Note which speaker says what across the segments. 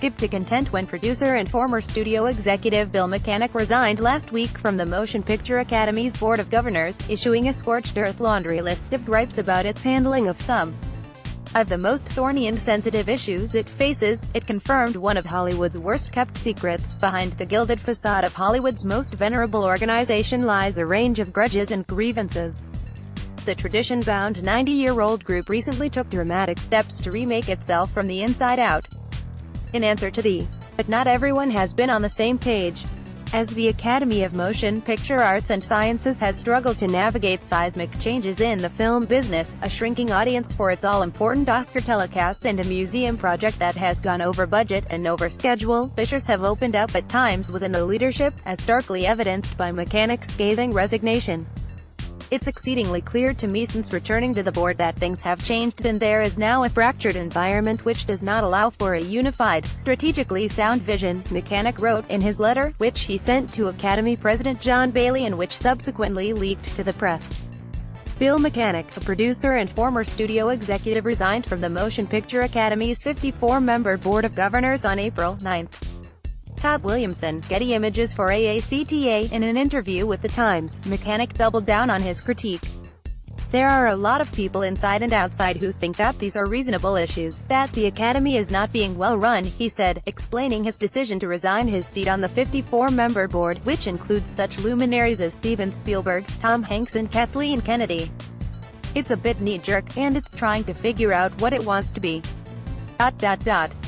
Speaker 1: skip to content when producer and former studio executive Bill Mechanic resigned last week from the Motion Picture Academy's Board of Governors, issuing a scorched-earth laundry list of gripes about its handling of some of the most thorny and sensitive issues it faces. It confirmed one of Hollywood's worst-kept secrets: behind the gilded facade of Hollywood's most venerable organization lies a range of grudges and grievances. The tradition-bound 90-year-old group recently took dramatic steps to remake itself from the inside out. In answer to the "but not everyone has been on the same page," as the Academy of Motion Picture Arts and Sciences has struggled to navigate seismic changes in the film business, a shrinking audience for its all-important Oscar telecast and a museum project that has gone over budget and over schedule, fissures have opened up at times within the leadership, as starkly evidenced by Mechanic's scathing resignation. "It's exceedingly clear to me since returning to the board that things have changed and there is now a fractured environment which does not allow for a unified, strategically sound vision," Mechanic wrote in his letter, which he sent to Academy President John Bailey and which subsequently leaked to the press. Bill Mechanic, a producer and former studio executive, resigned from the Motion Picture Academy's 54-member Board of Governors on April 9. Todd Williamson, Getty Images for AACTA. In an interview with The Times, Mechanic doubled down on his critique. "There are a lot of people inside and outside who think that these are reasonable issues, that the Academy is not being well run," he said, explaining his decision to resign his seat on the 54-member board, which includes such luminaries as Steven Spielberg, Tom Hanks and Kathleen Kennedy. "It's a bit knee-jerk, and it's trying to figure out what it wants to be.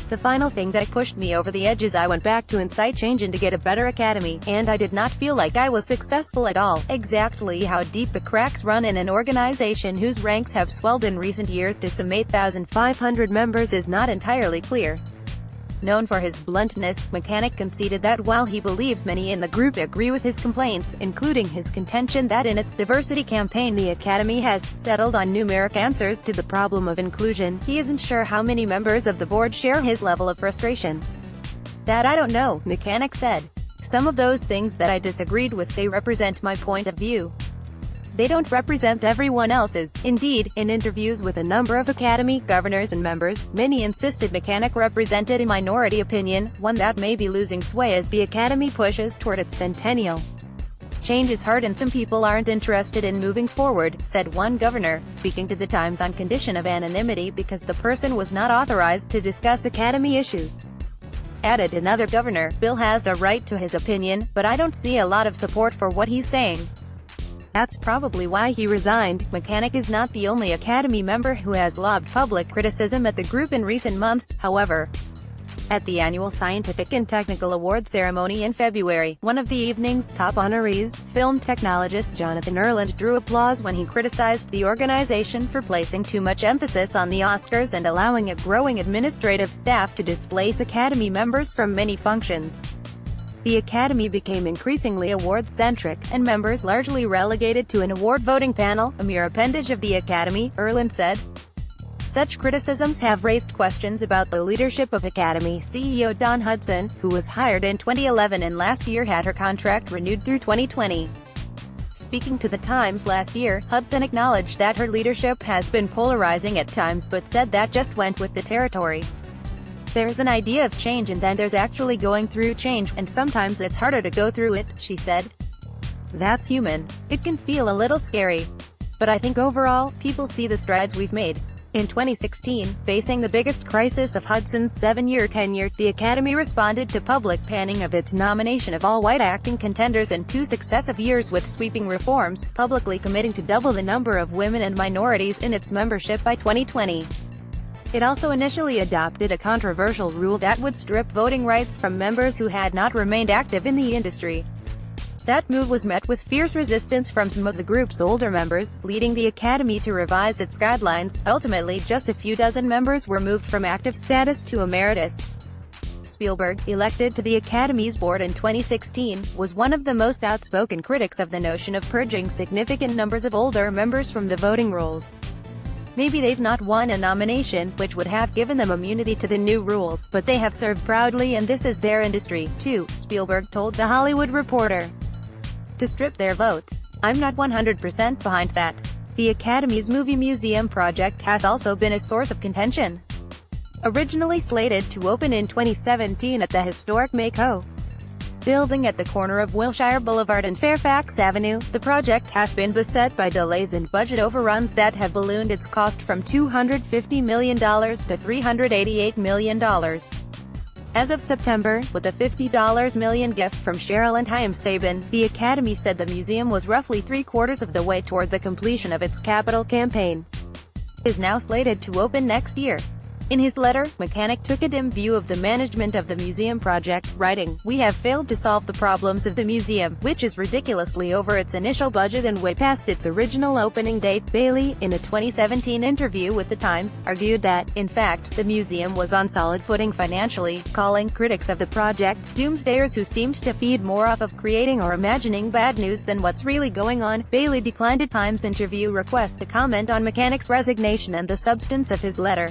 Speaker 1: The final thing that pushed me over the edge is I went back to incite change and to get a better Academy, and I did not feel like I was successful at all." Exactly how deep the cracks run in an organization whose ranks have swelled in recent years to some 8,500 members is not entirely clear. Known for his bluntness, Mechanic conceded that while he believes many in the group agree with his complaints, including his contention that in its diversity campaign the Academy has settled on numeric answers to the problem of inclusion, he isn't sure how many members of the board share his level of frustration. "That I don't know," Mechanic said. "Some of those things that I disagreed with, they represent my point of view. They don't represent everyone else's." Indeed, in interviews with a number of Academy governors and members, many insisted Mechanic represented a minority opinion, one that may be losing sway as the Academy pushes toward its centennial. "Change is hard and some people aren't interested in moving forward," said one governor, speaking to The Times on condition of anonymity because the person was not authorized to discuss Academy issues. Added another governor, "Bill has a right to his opinion, but I don't see a lot of support for what he's saying. That's probably why he resigned." Mechanic is not the only Academy member who has lobbed public criticism at the group in recent months, however. At the annual Scientific and Technical Awards ceremony in February, one of the evening's top honorees, film technologist Jonathan Erland, drew applause when he criticized the organization for placing too much emphasis on the Oscars and allowing a growing administrative staff to displace Academy members from many functions. The Academy became increasingly award-centric, and members largely relegated to an award voting panel, a mere appendage of the Academy, Erland said. Such criticisms have raised questions about the leadership of Academy CEO Dawn Hudson, who was hired in 2011 and last year had her contract renewed through 2020. Speaking to The Times last year, Hudson acknowledged that her leadership has been polarizing at times but said that just went with the territory. "There's an idea of change and then there's actually going through change, and sometimes it's harder to go through it," she said. "That's human. It can feel a little scary. But I think overall, people see the strides we've made." In 2016, facing the biggest crisis of Hudson's 7-year tenure, the Academy responded to public panning of its nomination of all white acting contenders in 2 successive years with sweeping reforms, publicly committing to double the number of women and minorities in its membership by 2020. It also initially adopted a controversial rule that would strip voting rights from members who had not remained active in the industry. That move was met with fierce resistance from some of the group's older members, leading the Academy to revise its guidelines. Ultimately, just a few dozen members were moved from active status to emeritus. Spielberg, elected to the Academy's board in 2016, was one of the most outspoken critics of the notion of purging significant numbers of older members from the voting rolls. "Maybe they've not won a nomination, which would have given them immunity to the new rules, but they have served proudly and this is their industry, too," Spielberg told The Hollywood Reporter. "To strip their votes, I'm not 100% behind that." The Academy's movie museum project has also been a source of contention. Originally slated to open in 2017 at the historic Mako building at the corner of Wilshire Boulevard and Fairfax Avenue, the project has been beset by delays and budget overruns that have ballooned its cost from $250 million to $388 million. As of September, with a $50 million gift from Cheryl and Chaim Sabin, the Academy said the museum was roughly three-quarters of the way toward the completion of its capital campaign. It is now slated to open next year. In his letter, Mechanic took a dim view of the management of the museum project, writing, "We have failed to solve the problems of the museum, which is ridiculously over its initial budget and way past its original opening date." Bailey, in a 2017 interview with The Times, argued that, in fact, the museum was on solid footing financially, calling critics of the project doomsdayers who seemed to feed more off of creating or imagining bad news than what's really going on. Bailey declined a Times interview request to comment on Mechanic's resignation and the substance of his letter.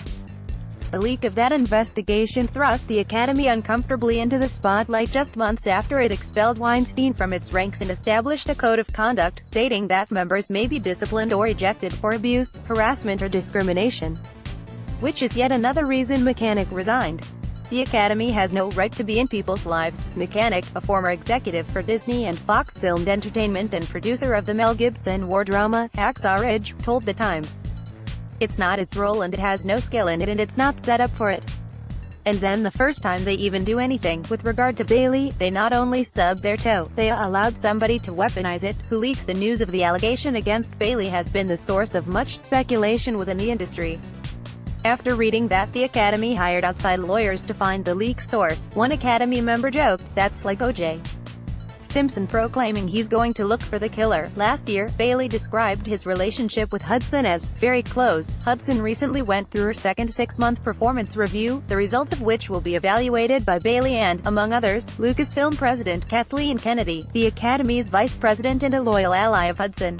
Speaker 1: The leak of that investigation thrust the Academy uncomfortably into the spotlight just months after it expelled Weinstein from its ranks and established a code of conduct stating that members may be disciplined or ejected for abuse, harassment or discrimination. Which is yet another reason Mechanic resigned. The Academy has no right to be in people's lives. Mechanic, a former executive for Disney and Fox Filmed Entertainment and producer of the Mel Gibson war drama, Hacksaw Ridge, told The Times. It's not its role and it has no skill in it and it's not set up for it. And then the first time they even do anything, with regard to Bailey, they not only stubbed their toe, they allowed somebody to weaponize it. Who leaked the news of the allegation against Bailey has been the source of much speculation within the industry. After reading that the Academy hired outside lawyers to find the leak source, one Academy member joked, "That's like O.J. Simpson proclaiming he's going to look for the killer." Last year, Bailey described his relationship with Hudson as very close. Hudson recently went through her second 6-month performance review, the results of which will be evaluated by Bailey and, among others, Lucasfilm president Kathleen Kennedy, the Academy's vice president and a loyal ally of Hudson.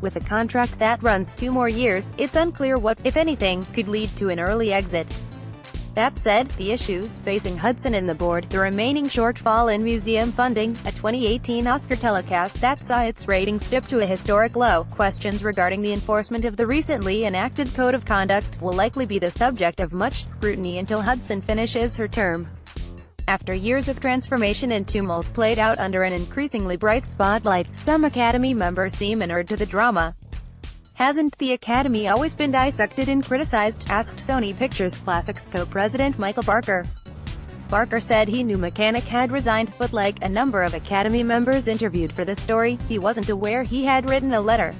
Speaker 1: With a contract that runs 2 more years, it's unclear what, if anything, could lead to an early exit. That said, the issues facing Hudson and the board, the remaining shortfall in museum funding, a 2018 Oscar telecast that saw its ratings dip to a historic low, questions regarding the enforcement of the recently enacted Code of Conduct, will likely be the subject of much scrutiny until Hudson finishes her term. After years of transformation and tumult played out under an increasingly bright spotlight, some Academy members seem inured to the drama. "Hasn't the Academy always been dissected and criticized?" asked Sony Pictures Classics co-president Michael Barker. Barker said he knew Mechanic had resigned, but like a number of Academy members interviewed for this story, he wasn't aware he had written a letter.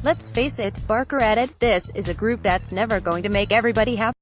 Speaker 1: "Let's face it," Barker added, "this is a group that's never going to make everybody happy."